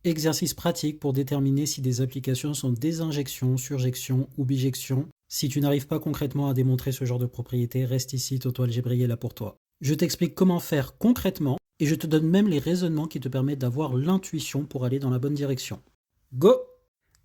Exercice pratique pour déterminer si des applications sont des injections, surjections ou bijections. Si tu n'arrives pas concrètement à démontrer ce genre de propriété, reste ici, Toto Algébrier est là pour toi. Je t'explique comment faire concrètement et je te donne même les raisonnements qui te permettent d'avoir l'intuition pour aller dans la bonne direction. Go!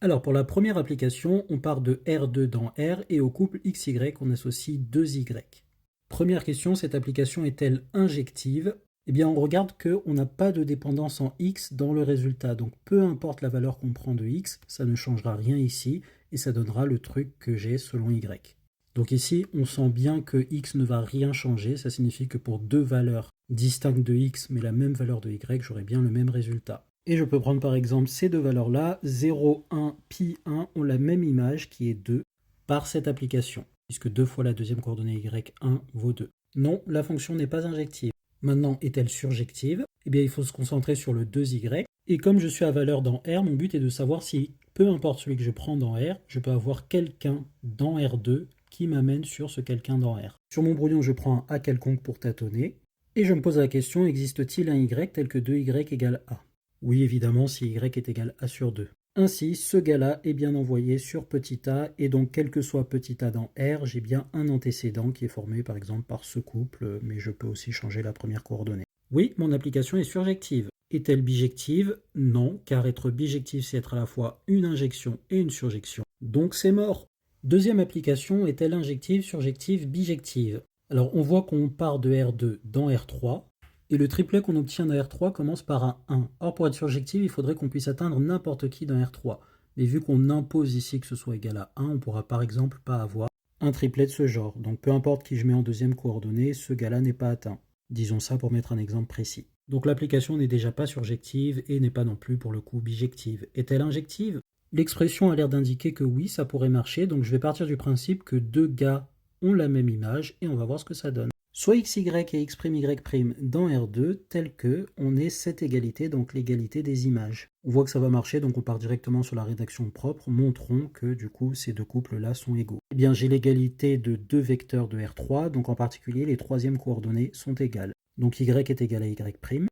Alors pour la première application, on part de R2 dans R et au couple XY, on associe 2Y. Première question, cette application est-elle injective? Eh bien, on regarde qu'on n'a pas de dépendance en X dans le résultat. Donc, peu importe la valeur qu'on prend de X, ça ne changera rien ici et ça donnera le truc que j'ai selon Y. Donc ici, on sent bien que X ne va rien changer. Ça signifie que pour deux valeurs distinctes de X, mais la même valeur de Y, j'aurai bien le même résultat. Et je peux prendre par exemple ces deux valeurs-là, 0, 1, pi 1, ont la même image qui est 2 par cette application, puisque 2 fois la deuxième coordonnée Y1 vaut 2. Non, la fonction n'est pas injective. Maintenant, est-elle surjective? Eh bien, il faut se concentrer sur le 2y. Et comme je suis à valeur dans R, mon but est de savoir si, peu importe celui que je prends dans R, je peux avoir quelqu'un dans R2 qui m'amène sur ce quelqu'un dans R. Sur mon brouillon, je prends un A quelconque pour tâtonner. Et je me pose la question, existe-t-il un Y tel que 2Y égale A? Oui, évidemment, si Y est égal à A sur 2. Ainsi, ce gars-là est bien envoyé sur petit a, et donc quel que soit petit a dans R, j'ai bien un antécédent qui est formé par exemple par ce couple, mais je peux aussi changer la première coordonnée. Oui, mon application est surjective. Est-elle bijective? Non, car être bijective, c'est être à la fois une injection et une surjection. Donc c'est mort. Deuxième application, est-elle injective, surjective, bijective? Alors on voit qu'on part de R2 dans R3, et le triplet qu'on obtient dans R3 commence par un 1. Or, pour être surjective, il faudrait qu'on puisse atteindre n'importe qui dans R3. Mais vu qu'on impose ici que ce soit égal à 1, on ne pourra par exemple pas avoir un triplet de ce genre. Donc peu importe qui je mets en deuxième coordonnée, ce gars-là n'est pas atteint. Disons ça pour mettre un exemple précis. Donc l'application n'est déjà pas surjective et n'est pas non plus pour le coup bijective. Est-elle injective? L'expression a l'air d'indiquer que oui, ça pourrait marcher, donc je vais partir du principe que deux gars ont la même image et on va voir ce que ça donne. Soit xy et x'y' dans R2, tel que on ait cette égalité, donc l'égalité des images. On voit que ça va marcher, donc on part directement sur la rédaction propre, montrons que du coup ces deux couples-là sont égaux. Eh bien j'ai l'égalité de deux vecteurs de R3, donc en particulier les troisièmes coordonnées sont égales. Donc y est égal à y'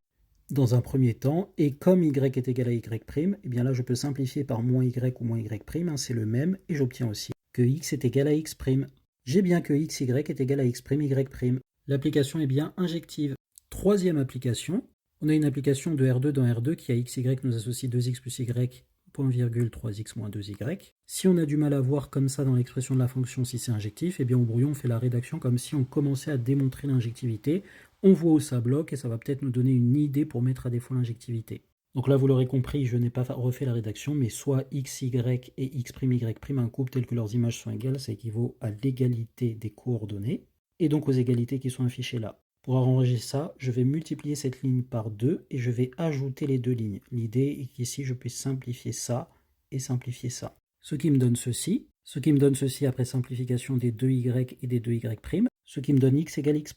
dans un premier temps, et comme y est égal à y', eh bien là je peux simplifier par moins y ou moins y', c'est le même, et j'obtiens aussi que x est égal à x'. J'ai bien que xy est égal à x', y'. L'application est bien injective. Troisième application, on a une application de R2 dans R2 qui à xy nous associe 2x plus y, point virgule 3x moins 2y. Si on a du mal à voir comme ça dans l'expression de la fonction si c'est injectif, eh bien au brouillon on fait la rédaction comme si on commençait à démontrer l'injectivité. On voit où ça bloque et ça va peut-être nous donner une idée pour mettre à défaut l'injectivité. Donc là vous l'aurez compris, je n'ai pas refait la rédaction, mais soit xy et x'y' un couple tel que leurs images sont égales, ça équivaut à l'égalité des coordonnées, et donc aux égalités qui sont affichées là. Pour arranger ça, je vais multiplier cette ligne par 2 et je vais ajouter les deux lignes. L'idée est qu'ici je puisse simplifier ça et simplifier ça. Ce qui me donne ceci après simplification des 2y et des 2y', ce qui me donne x égale x'.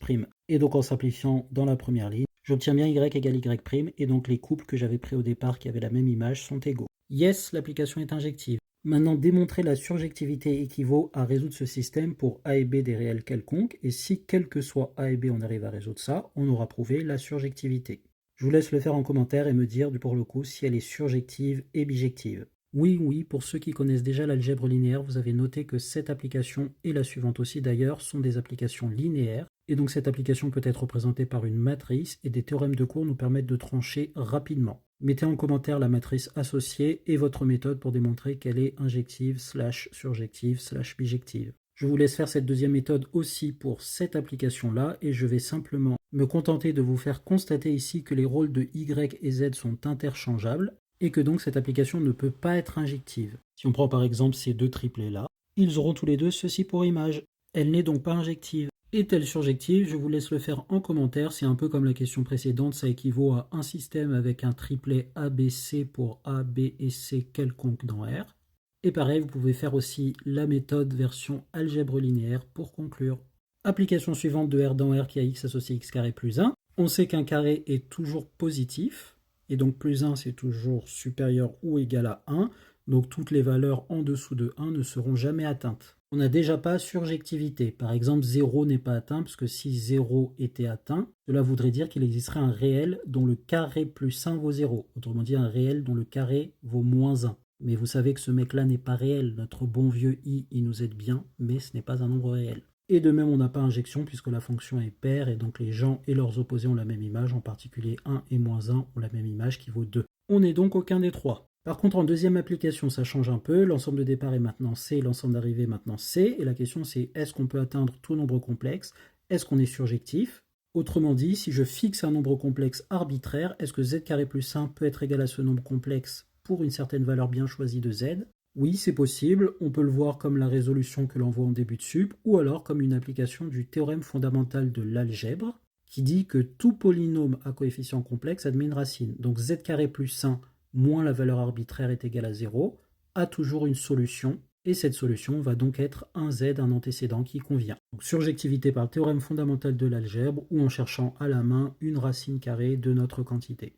Et donc en simplifiant dans la première ligne, j'obtiens bien y égale y', et donc les couples que j'avais pris au départ qui avaient la même image sont égaux. Yes, l'application est injective. Maintenant, démontrer la surjectivité équivaut à résoudre ce système pour A et B des réels quelconques, et si quel que soit A et B on arrive à résoudre ça, on aura prouvé la surjectivité. Je vous laisse le faire en commentaire et me dire pour le coup si elle est surjective et bijective. Oui, pour ceux qui connaissent déjà l'algèbre linéaire, vous avez noté que cette application et la suivante aussi d'ailleurs sont des applications linéaires, et donc cette application peut être représentée par une matrice et des théorèmes de cours nous permettent de trancher rapidement. Mettez en commentaire la matrice associée et votre méthode pour démontrer qu'elle est injective, surjective, bijective. Je vous laisse faire cette deuxième méthode aussi pour cette application-là et je vais simplement me contenter de vous faire constater ici que les rôles de Y et Z sont interchangeables et que donc cette application ne peut pas être injective. Si on prend par exemple ces deux triplets-là, ils auront tous les deux ceci pour image. Elle n'est donc pas injective. Est-elle surjective? Je vous laisse le faire en commentaire. C'est un peu comme la question précédente, ça équivaut à un système avec un triplet ABC pour A, B et C quelconque dans R. Et pareil, vous pouvez faire aussi la méthode version algèbre linéaire pour conclure. Application suivante de R dans R qui a x associé x carré plus 1. On sait qu'un carré est toujours positif, et donc plus 1 c'est toujours supérieur ou égal à 1. Donc toutes les valeurs en dessous de 1 ne seront jamais atteintes. On n'a déjà pas surjectivité. Par exemple, 0 n'est pas atteint, parce que si 0 était atteint, cela voudrait dire qu'il existerait un réel dont le carré plus 1 vaut 0. Autrement dit, un réel dont le carré vaut moins 1. Mais vous savez que ce mec-là n'est pas réel. Notre bon vieux i, il nous aide bien, mais ce n'est pas un nombre réel. Et de même, on n'a pas injection puisque la fonction est paire, et donc les gens et leurs opposés ont la même image, en particulier 1 et moins 1 ont la même image qui vaut 2. On n'est donc aucun des trois. Par contre, en deuxième application, ça change un peu. L'ensemble de départ est maintenant C, l'ensemble d'arrivée est maintenant C. Et la question, c'est est-ce qu'on peut atteindre tout nombre complexe? Est-ce qu'on est surjectif? Autrement dit, si je fixe un nombre complexe arbitraire, est-ce que z carré plus 1 peut être égal à ce nombre complexe pour une certaine valeur bien choisie de z? Oui, c'est possible. On peut le voir comme la résolution que l'on voit en début de sup, ou alors comme une application du théorème fondamental de l'algèbre, qui dit que tout polynôme à coefficient complexe admet une racine. Donc z carré plus 1 moins la valeur arbitraire est égale à 0, a toujours une solution, et cette solution va donc être un z, un antécédent qui convient. Donc surjectivité par le théorème fondamental de l'algèbre, ou en cherchant à la main une racine carrée de notre quantité.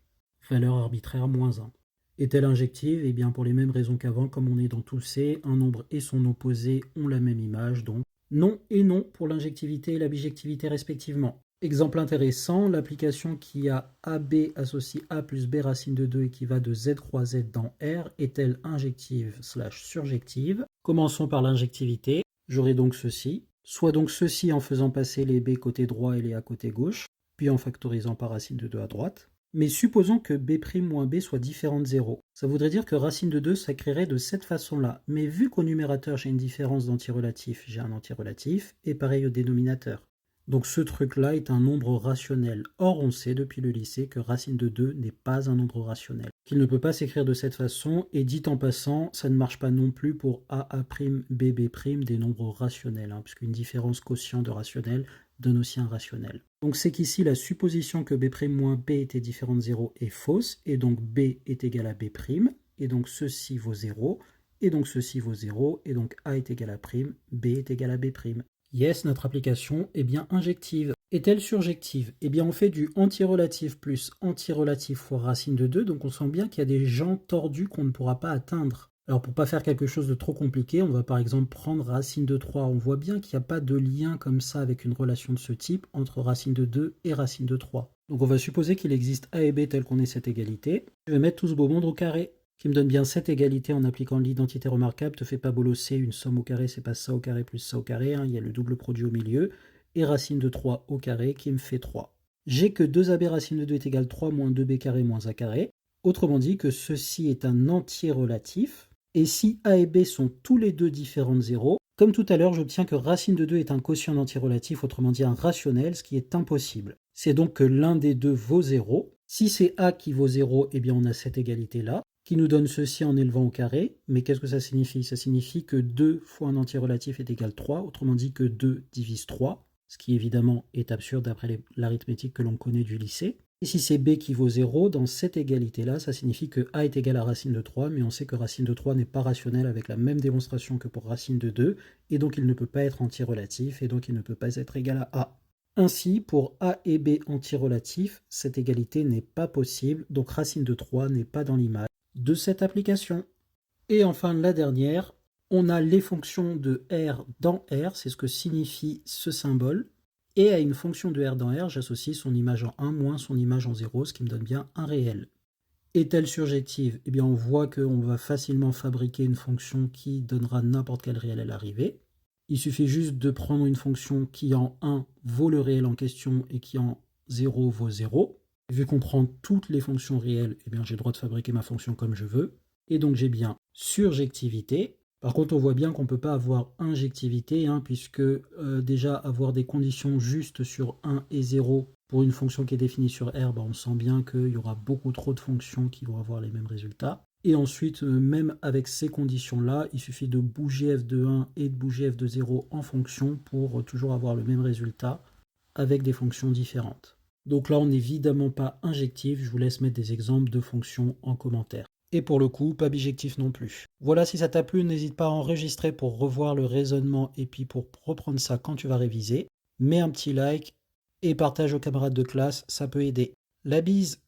Valeur arbitraire moins 1. Est-elle injective? Eh bien pour les mêmes raisons qu'avant, comme on est dans tout C, un nombre et son opposé ont la même image, donc non et non pour l'injectivité et la bijectivité respectivement. Exemple intéressant, l'application qui a AB associe A plus B racine de 2 et qui va de Z croix Z dans R est-elle injective/surjective? Commençons par l'injectivité. J'aurai donc ceci, soit donc ceci en faisant passer les B côté droit et les A côté gauche, puis en factorisant par racine de 2 à droite. Mais supposons que B' moins B soit différent de 0. Ça voudrait dire que racine de 2 s'écrirait de cette façon-là. Mais vu qu'au numérateur j'ai une différence d'antirelatif, j'ai un antirelatif, et pareil au dénominateur. Donc ce truc-là est un nombre rationnel. Or, on sait depuis le lycée que racine de 2 n'est pas un nombre rationnel. Qu'il ne peut pas s'écrire de cette façon, et dit en passant, ça ne marche pas non plus pour AA', BB', des nombres rationnels, puisqu'une différence quotient de rationnel donne aussi un rationnel. Donc c'est qu'ici, la supposition que B' moins B était différent de 0 est fausse, et donc B est égal à B', et donc ceci vaut 0, et donc ceci vaut 0, et donc A est égal à prime, B est égal à B'. Yes, notre application est bien injective. Est-elle surjective? Eh bien, on fait du antirelatif plus antirelatif fois racine de 2, donc on sent bien qu'il y a des gens tordus qu'on ne pourra pas atteindre. Alors, pour ne pas faire quelque chose de trop compliqué, on va par exemple prendre racine de 3. On voit bien qu'il n'y a pas de lien comme ça avec une relation de ce type entre racine de 2 et racine de 3. Donc, on va supposer qu'il existe A et B tel qu'on ait cette égalité. Je vais mettre tout ce beau monde au carré, qui me donne bien cette égalité en appliquant l'identité remarquable. Te fais pas bolosser, une somme au carré, c'est pas ça au carré plus ça au carré, il y a le double produit au milieu, et racine de 3 au carré qui me fait 3. J'ai que 2ab racine de 2 est égal 3 moins 2b carré moins a carré, autrement dit que ceci est un entier relatif, et si a et b sont tous les deux différents de 0, comme tout à l'heure, j'obtiens que racine de 2 est un quotient d'antirelatif, autrement dit un rationnel, ce qui est impossible. C'est donc que l'un des deux vaut 0. Si c'est a qui vaut 0, eh bien on a cette égalité-là, qui nous donne ceci en élevant au carré. Mais qu'est-ce que ça signifie? Ça signifie que 2 fois un antirelatif est égal 3, autrement dit que 2 divise 3, ce qui évidemment est absurde d'après l'arithmétique que l'on connaît du lycée. Et si c'est b qui vaut 0, dans cette égalité-là, ça signifie que a est égal à racine de 3, mais on sait que racine de 3 n'est pas rationnel avec la même démonstration que pour racine de 2, et donc il ne peut pas être antirelatif, et donc il ne peut pas être égal à a. Ainsi, pour a et b antirelatifs, cette égalité n'est pas possible, donc racine de 3 n'est pas dans l'image de cette application. Et enfin, la dernière, on a les fonctions de R dans R, c'est ce que signifie ce symbole, et à une fonction de R dans R, j'associe son image en 1 moins son image en 0, ce qui me donne bien un réel. Est-elle surjective? Eh bien, on voit qu'on va facilement fabriquer une fonction qui donnera n'importe quel réel à l'arrivée. Il suffit juste de prendre une fonction qui en 1 vaut le réel en question et qui en 0 vaut 0. Vu qu'on prend toutes les fonctions réelles, eh bien j'ai le droit de fabriquer ma fonction comme je veux. Et donc j'ai bien surjectivité. Par contre, on voit bien qu'on ne peut pas avoir injectivité, puisque déjà avoir des conditions justes sur 1 et 0 pour une fonction qui est définie sur R, on sent bien qu'il y aura beaucoup trop de fonctions qui vont avoir les mêmes résultats. Et ensuite, même avec ces conditions-là, il suffit de bouger f de 1 et de bouger f de 0 en fonction pour toujours avoir le même résultat avec des fonctions différentes. Donc là, on n'est évidemment pas injectif, je vous laisse mettre des exemples de fonctions en commentaire. Et pour le coup, pas bijectif non plus. Voilà, si ça t'a plu, n'hésite pas à enregistrer pour revoir le raisonnement et puis pour reprendre ça quand tu vas réviser. Mets un petit like et partage aux camarades de classe, ça peut aider. La bise!